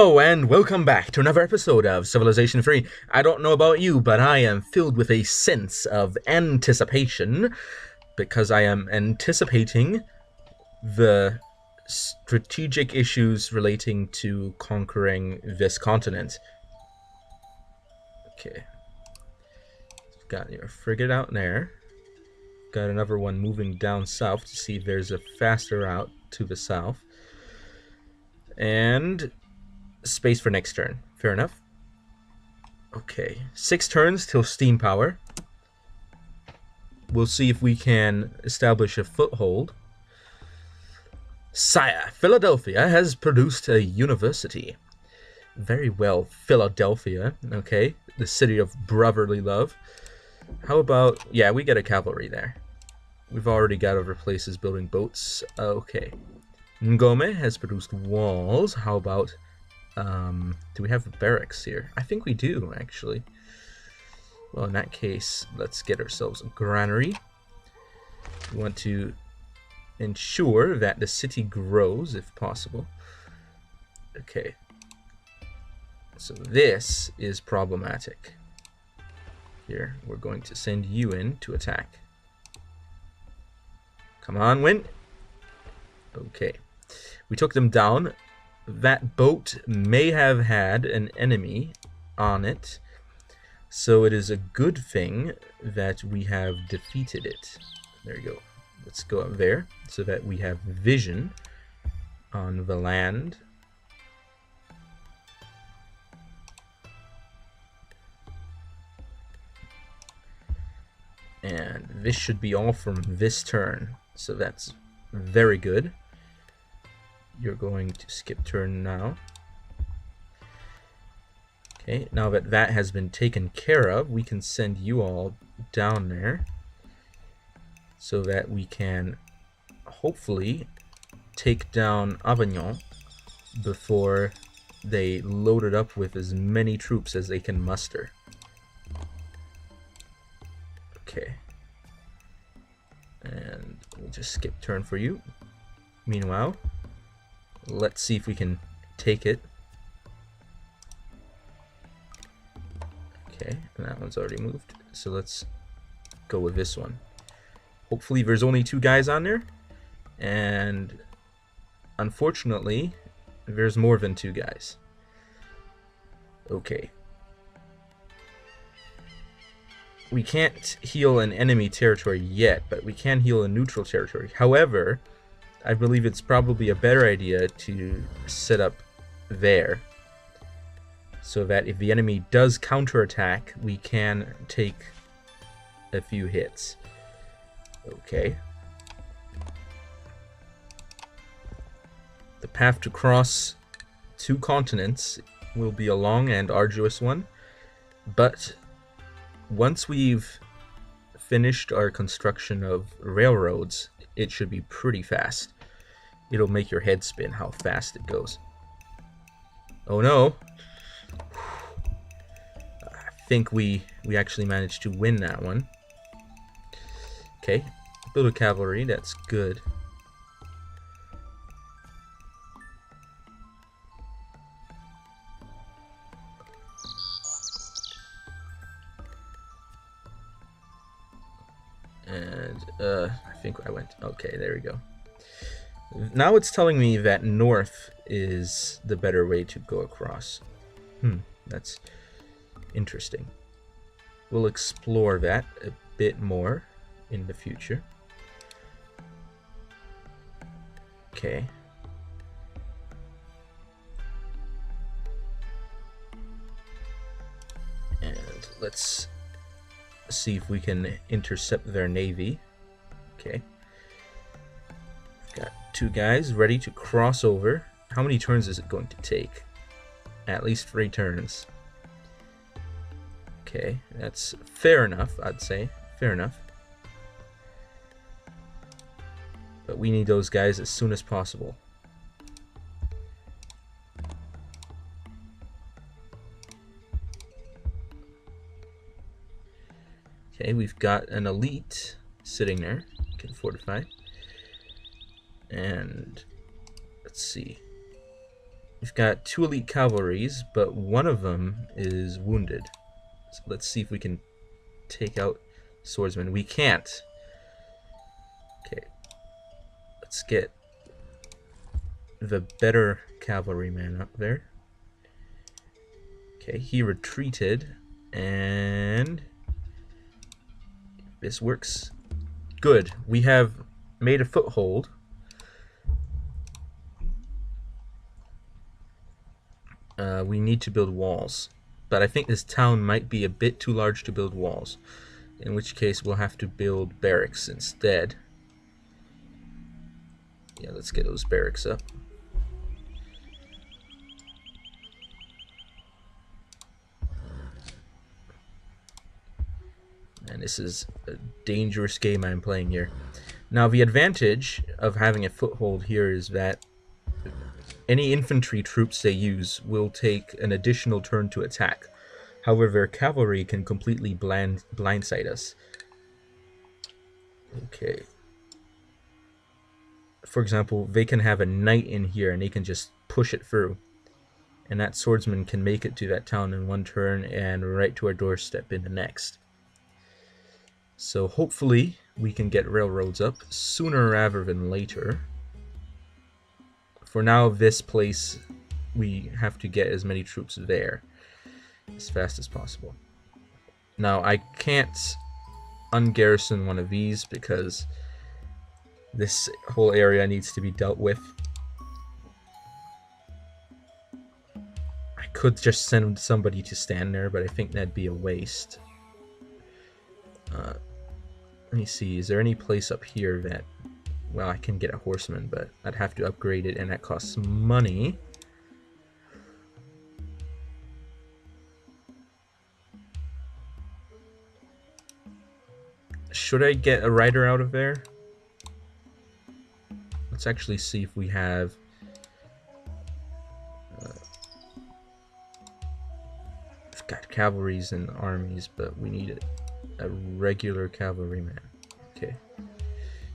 Oh, and welcome back to another episode of Civilization 3. I don't know about you, but I am filled with a sense of anticipation because I am anticipating the strategic issues relating to conquering this continent. Okay. Got your frigate out there. Got another one moving down south to see if there's a faster route to the south. And space for next turn. Fair enough. Okay, 6 turns till steam power. We'll see if we can establish a foothold. Sire, Philadelphia has produced a university. Very well, Philadelphia. Okay, the city of brotherly love. How about, yeah, we get a cavalry there. We've already got other places building boats. Okay. Ngome has produced walls. How about, do we have barracks here? I think we do, actually. Well, in that case, let's get ourselves a granary. We want to ensure that the city grows, if possible. Okay. So this is problematic. Here, we're going to send you in to attack. Come on, win. Okay. We took them down. That boat may have had an enemy on it, so it is a good thing that we have defeated it. There you go. Let's go up there so that we have vision on the land. And this should be all from this turn, so that's very good. You're going to skip turn now. Okay, now that that has been taken care of, we can send you all down there so that we can hopefully take down Avignon before they load it up with as many troops as they can muster. Okay. And we'll just skip turn for you. Meanwhile, let's see if we can take it. Okay, and that one's already moved. So let's go with this one. Hopefully there's only 2 guys on there. And unfortunately, there's more than 2 guys. Okay. We can't heal an enemy territory yet, but we can heal a neutral territory. However, I believe it's probably a better idea to set up there so that if the enemy does counterattack, we can take a few hits. Okay. The path to cross 2 continents will be a long and arduous one, but once we've finished our construction of railroads, it should be pretty fast. It'll make your head spin how fast it goes. Oh no! I think we actually managed to win that one. Okay, build a cavalry, that's good. And I think I went, okay, there we go. Now it's telling me that north is the better way to go across. That's interesting. We'll explore that a bit more in the future. Okay. And let's see if we can intercept their navy. Okay. Got 2 guys ready to cross over. How many turns is it going to take? At least 3 turns. Okay, that's fair enough, I'd say. Fair enough. But we need those guys as soon as possible. Okay, we've got an elite sitting there. Can fortify. And let's see. We've got 2 elite cavalries, but one of them is wounded. So let's see if we can take out swordsman. We can't. Okay. Let's get the better cavalryman up there. Okay, he retreated, and this works. Good. We have made a foothold. We need to build walls, but I think this town might be a bit too large to build walls, in which case we'll have to build barracks instead. Yeah, let's get those barracks up. And this is a dangerous game I'm playing here. Now, the advantage of having a foothold here is that any infantry troops they use will take an additional turn to attack. However, their cavalry can completely blindside us. Okay. For example, they can have a knight in here and they can just push it through. And that swordsman can make it to that town in one turn and right to our doorstep in the next. So hopefully we can get railroads up sooner rather than later. For now, this place, we have to get as many troops there as fast as possible. Now, I can't ungarrison one of these because this whole area needs to be dealt with. I could just send somebody to stand there, but I think that'd be a waste. Let me see, is there any place up here that... Well, I can get a horseman, but I'd have to upgrade it, and that costs money. Should I get a rider out of there? Let's actually see if we have... we've got cavalries and armies, but we need a regular cavalryman. Okay.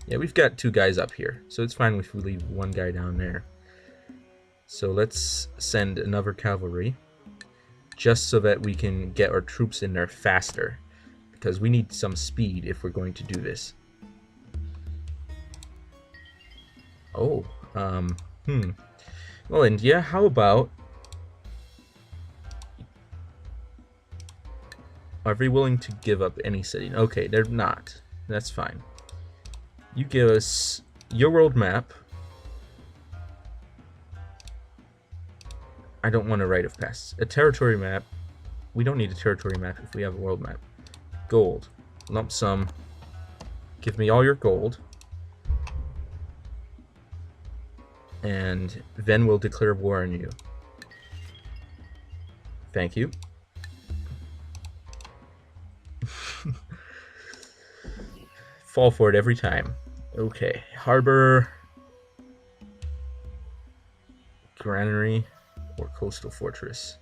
Yeah, we've got 2 guys up here, so it's fine if we leave 1 guy down there. So let's send another cavalry, just so that we can get our troops in there faster, because we need some speed if we're going to do this. Oh, well, India, how about... Are they willing to give up any city? Okay, they're not. That's fine. You give us your world map. I don't want a rite of passage. A territory map. We don't need a territory map if we have a world map. Gold. Lump sum. Give me all your gold. And then we'll declare war on you. Thank you. Fall for it every time. Okay, harbor, granary, or coastal fortress.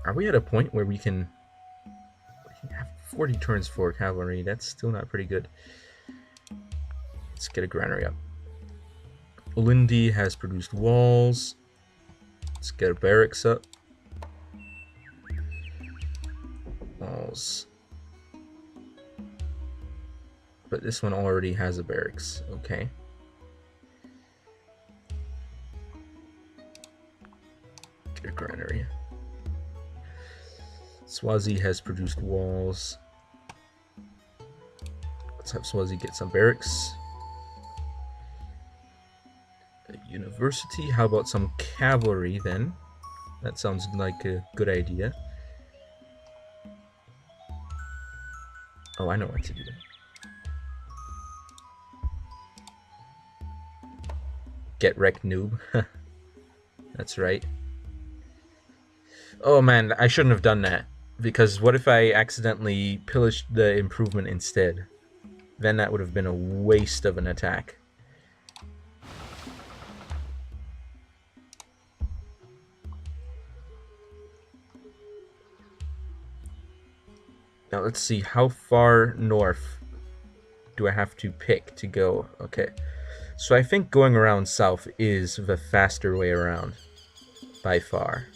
Are we at a point where we can have 40 turns for cavalry? That's still not pretty good. Let's get a granary up. Ulindi has produced walls. Let's get a barracks up. Walls. But this one already has a barracks. Okay. Get a granary. Swazi has produced walls. Let's have Swazi get some barracks. A university. How about some cavalry then? That sounds like a good idea. Oh, I know what to do. Get wrecked, noob. That's right. Oh man, I shouldn't have done that. Because what if I accidentally pillaged the improvement instead? Then that would have been a waste of an attack. Now let's see, how far north do I have to pick to go? Okay. So I think going around south is the faster way around, by far.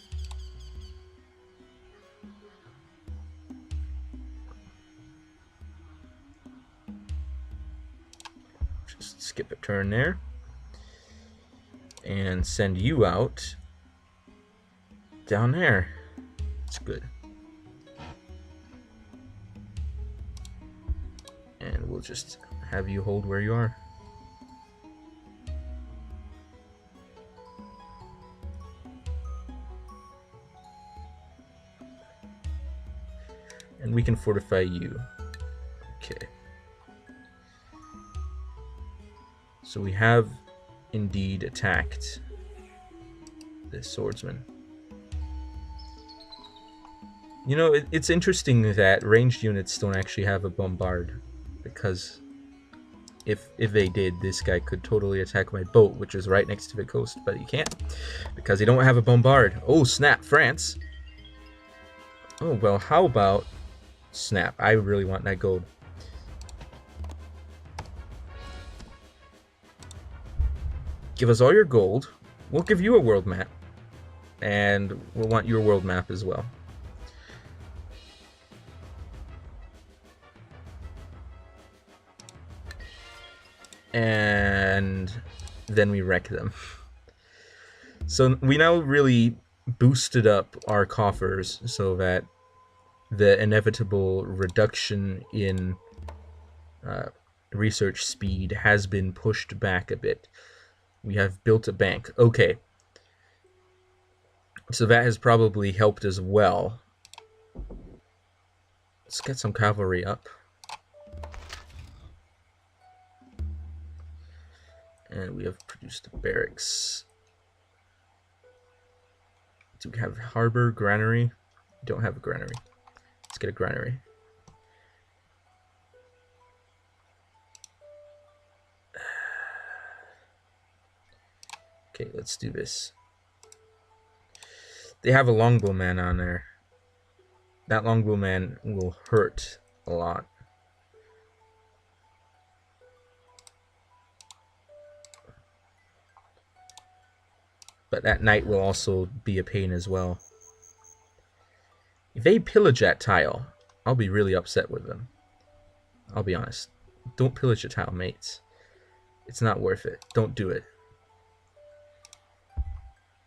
Just skip a turn there. And send you out down there. That's good. And we'll just have you hold where you are. And we can fortify you. Okay. So we have indeed attacked this swordsman. You know, it's interesting that ranged units don't actually have a bombard, because if they did, this guy could totally attack my boat, which is right next to the coast, but he can't because he don't have a bombard. Oh snap, France. Oh well, how about snap? I really want that gold. Give us all your gold. We'll give you a world map. And we'll want your world map as well. And then we wreck them. So we now really boosted up our coffers so that the inevitable reduction in research speed has been pushed back a bit. We have built a bank. Okay. So that has probably helped as well. Let's get some cavalry up. And we have produced barracks. Do we have harbor, granary? We don't have a granary. Let's get a granary. Okay, let's do this. They have a longbowman on there. That longbowman will hurt a lot. But that knight will also be a pain as well. If they pillage that tile, I'll be really upset with them. I'll be honest. Don't pillage the tile, mates. It's not worth it. Don't do it.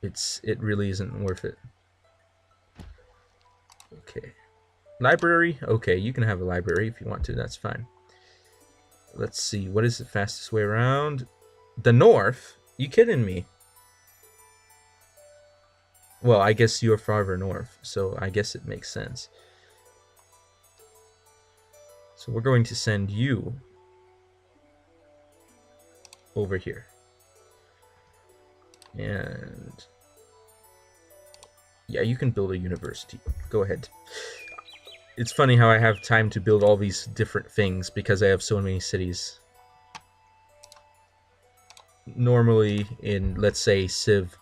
It really isn't worth it. Okay. Library? Okay, you can have a library if you want to. That's fine. Let's see. What is the fastest way around? The north? You kidding me? Well, I guess you're farther north, so I guess it makes sense. So we're going to send you over here. And yeah, you can build a university. Go ahead. It's funny how I have time to build all these different things because I have so many cities. Normally in, let's say, Civ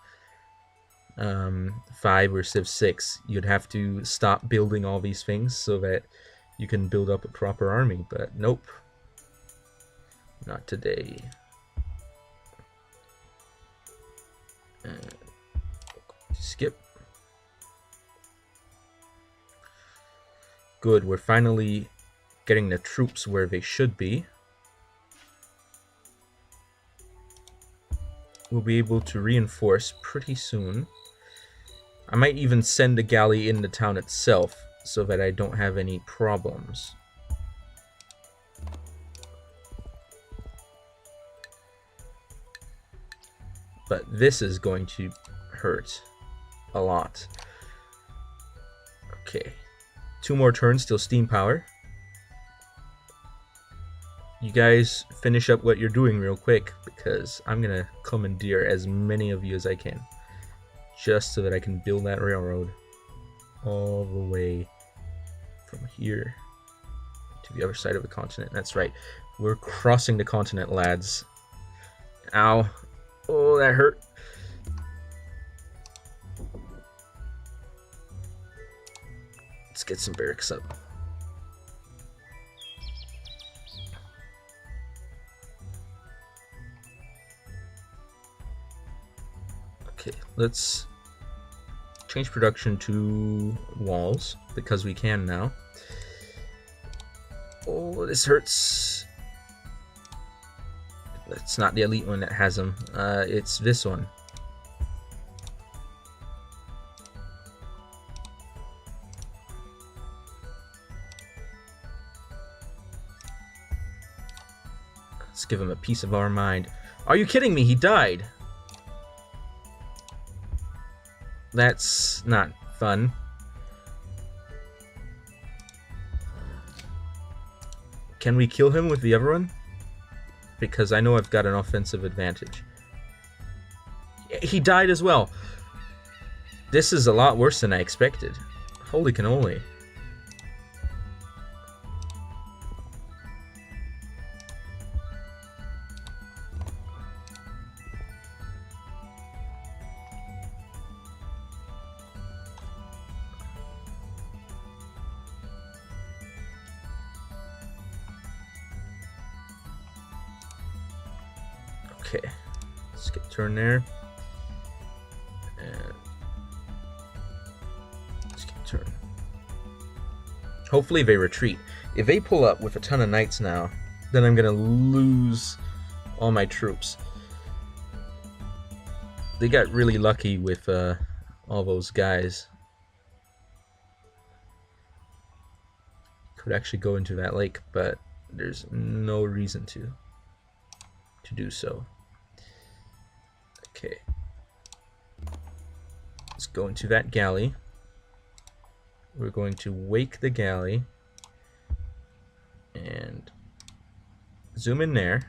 5 or Civ 6, you'd have to stop building all these things so that you can build up a proper army, but nope. Not today. Skip. Good, we're finally getting the troops where they should be. We'll be able to reinforce pretty soon. I might even send a galley in the town itself so that I don't have any problems. But this is going to hurt a lot. Okay. 2 more turns till steam power. You guys finish up what you're doing real quick because I'm gonna commandeer as many of you as I can. Just so that I can build that railroad all the way from here to the other side of the continent. That's right. We're crossing the continent, lads. Ow. Oh, that hurt. Let's get some barracks up. let's change production to walls, because we can now. Oh, this hurts. It's not the elite one that has them. It's this one. Let's give him a piece of our mind. Are you kidding me? He died. That's not fun. Can we kill him with the other one? Because I know I've got an offensive advantage. He died as well. This is a lot worse than I expected. Holy cannoli. Okay, skip turn there, and skip turn. Hopefully they retreat. If they pull up with a ton of knights now, then I'm gonna lose all my troops. They got really lucky with all those guys. Could actually go into that lake, but there's no reason to do so. Okay, let's go into that galley. We're going to wake the galley and zoom in there.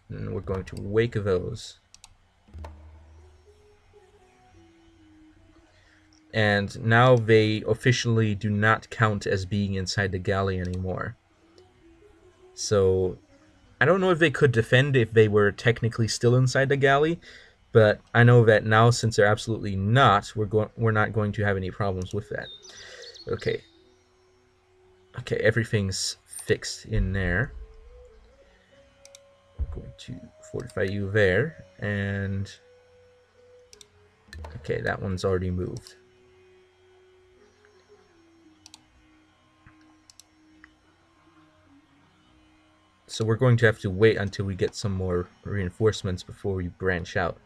And we're going to wake those. And now they officially do not count as being inside the galley anymore. So I don't know if they could defend if they were technically still inside the galley, but I know that now, since they're absolutely not, we're not going to have any problems with that. Okay. Okay, everything's fixed in there. I'm going to fortify you there, and okay, that one's already moved. So we're going to have to wait until we get some more reinforcements before we branch out.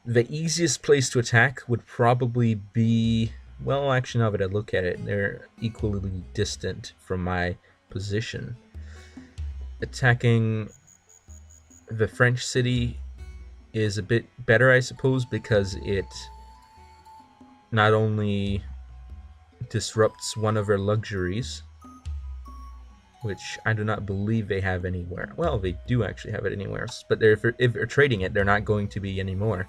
The easiest place to attack would probably be, well, actually, now that I look at it, they're equally distant from my position. Attacking the French city is a bit better, I suppose, because it not only disrupts one of their luxuries, which I do not believe they have anywhere. Well, they do actually have it anywhere, but if they're trading it, they're not going to be anymore.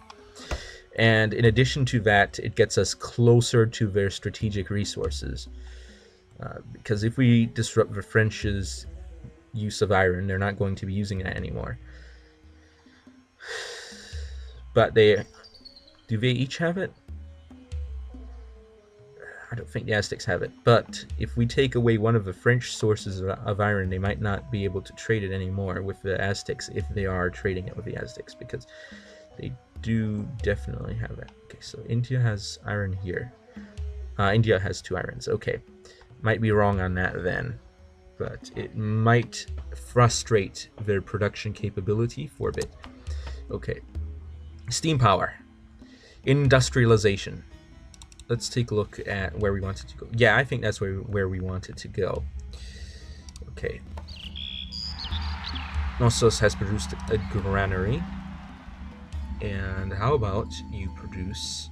And in addition to that, it gets us closer to their strategic resources. Because if we disrupt the French's use of iron, they're not going to be using that anymore. But do they each have it? I don't think the Aztecs have it, but if we take away one of the French sources of iron, they might not be able to trade it anymore with the Aztecs if they are trading it with the Aztecs, because they do definitely have it. Okay, so India has iron here. India has 2 irons. Okay, might be wrong on that then, but it might frustrate their production capability for a bit. Okay, steam power, industrialization. Let's take a look at where we want it to go. Yeah, I think that's where we want it to go. Okay. Knossos has produced a granary. And how about you produce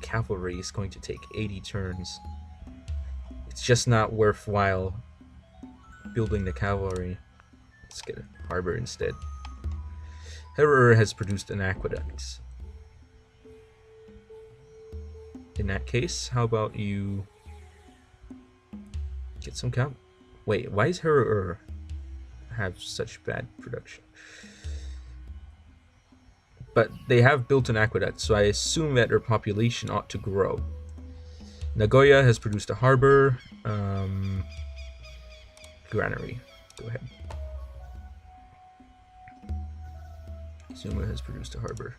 cavalry? Is going to take 80 turns. It's just not worthwhile building the cavalry. Let's get a harbor instead. Herrer has produced an aqueduct. In that case, how about you get some count? Wait, why is Herrer have such bad production? But they have built an aqueduct, so I assume that their population ought to grow. Nagoya has produced a harbor. granary. Go ahead. Zuma has produced a harbor.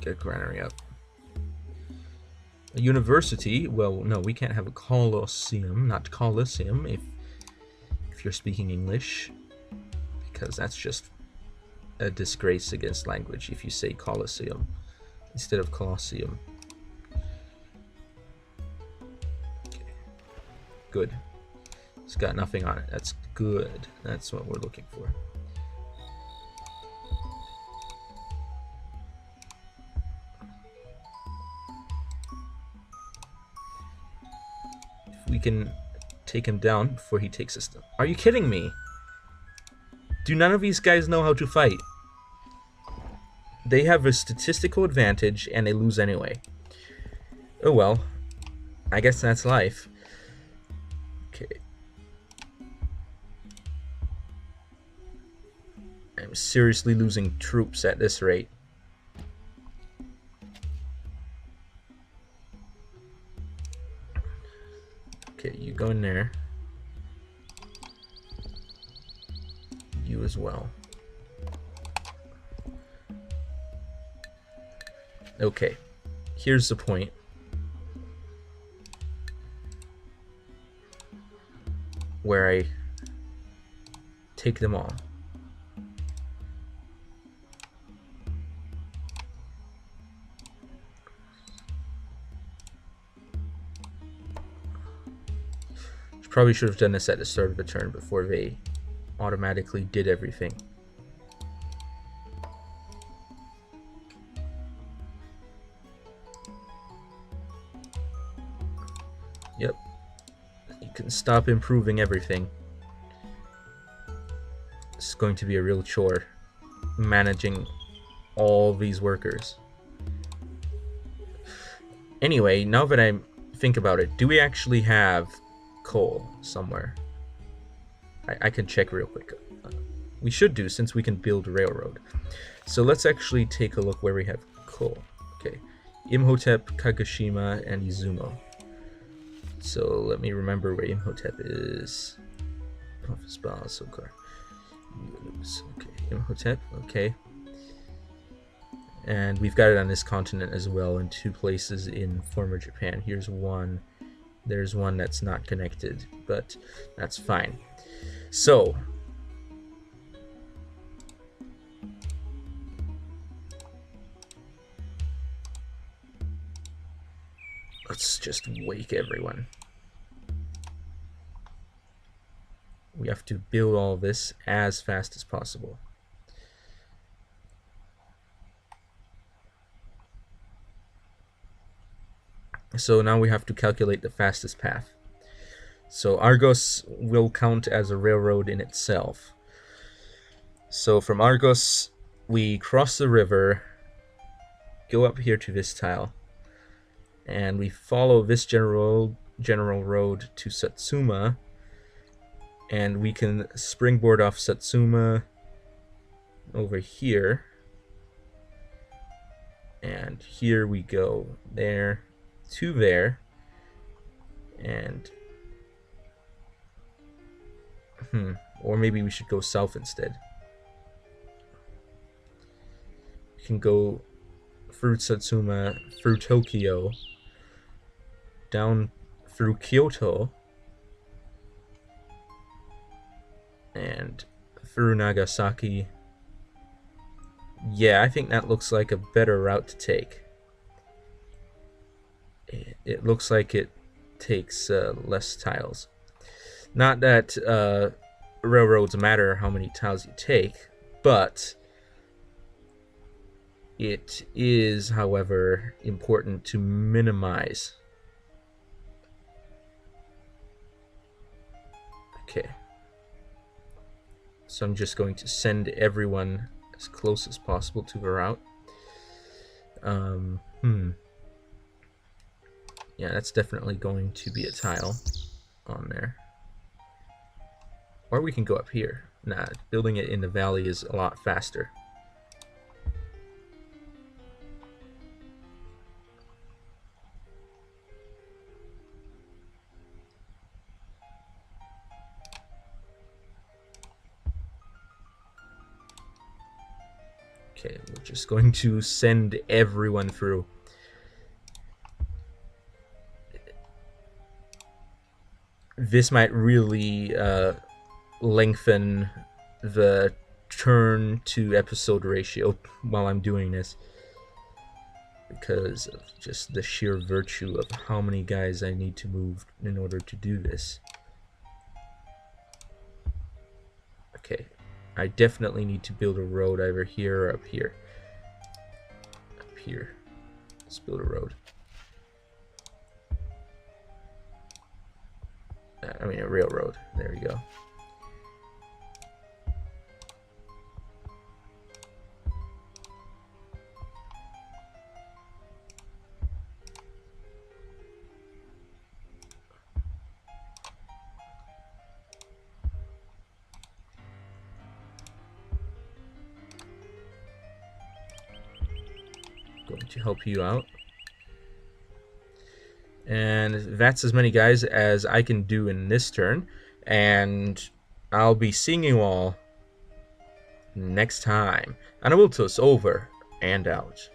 Get a granary up. A university? Well, no, we can't have a colosseum, not coliseum, if you're speaking English, because that's just a disgrace against language if you say colosseum instead of colosseum. Okay. Good. It's got nothing on it. That's good. That's what we're looking for. If we can take him down before he takes us down. Are you kidding me? Do none of these guys know how to fight? They have a statistical advantage and they lose anyway. Oh well. I guess that's life. Okay. I'm seriously losing troops at this rate. Okay, you go in there. You as well. Okay, here's the point. Where I take them all. Probably should have done this at the start of the turn before they automatically did everything. Yep. You can stop improving everything. It's going to be a real chore managing all these workers. Anyway, now that I think about it, do we actually have coal somewhere? I can check real quick. We should do, since we can build a railroad. So let's actually take a look where we have coal. Okay, Imhotep, Kagoshima, and Izumo. So let me remember where Imhotep is. Okay, Imhotep, okay. And we've got it on this continent as well, in 2 places in former Japan. Here's one. There's one that's not connected, but that's fine. So, let's just wake everyone. We have to build all this as fast as possible. So now we have to calculate the fastest path. So Argos will count as a railroad in itself. So from Argos, we cross the river, go up here to this tile, and we follow this general road to Satsuma, and we can springboard off Satsuma over here, and here we go there to there, and or maybe we should go south instead. We can go through Satsuma, through Tokyo, down through Kyoto, and through Nagasaki. Yeah, I think that looks like a better route to take. It looks like it takes less tiles. Not that railroads matter how many tiles you take, but it is, however, important to minimize. Okay. So I'm just going to send everyone as close as possible to the route. Yeah, that's definitely going to be a tile on there. Or we can go up here. Nah, building it in the valley is a lot faster. Okay, we're just going to send everyone through. This might really lengthen the turn to episode ratio while I'm doing this, because of just the sheer virtue of how many guys I need to move in order to do this. Okay, I definitely need to build a road either here or up here. Up here. Let's build a road. I mean a railroad. There we go. Going to help you out. And that's as many guys as I can do in this turn. And I'll be seeing you all next time. And I will toss over and out.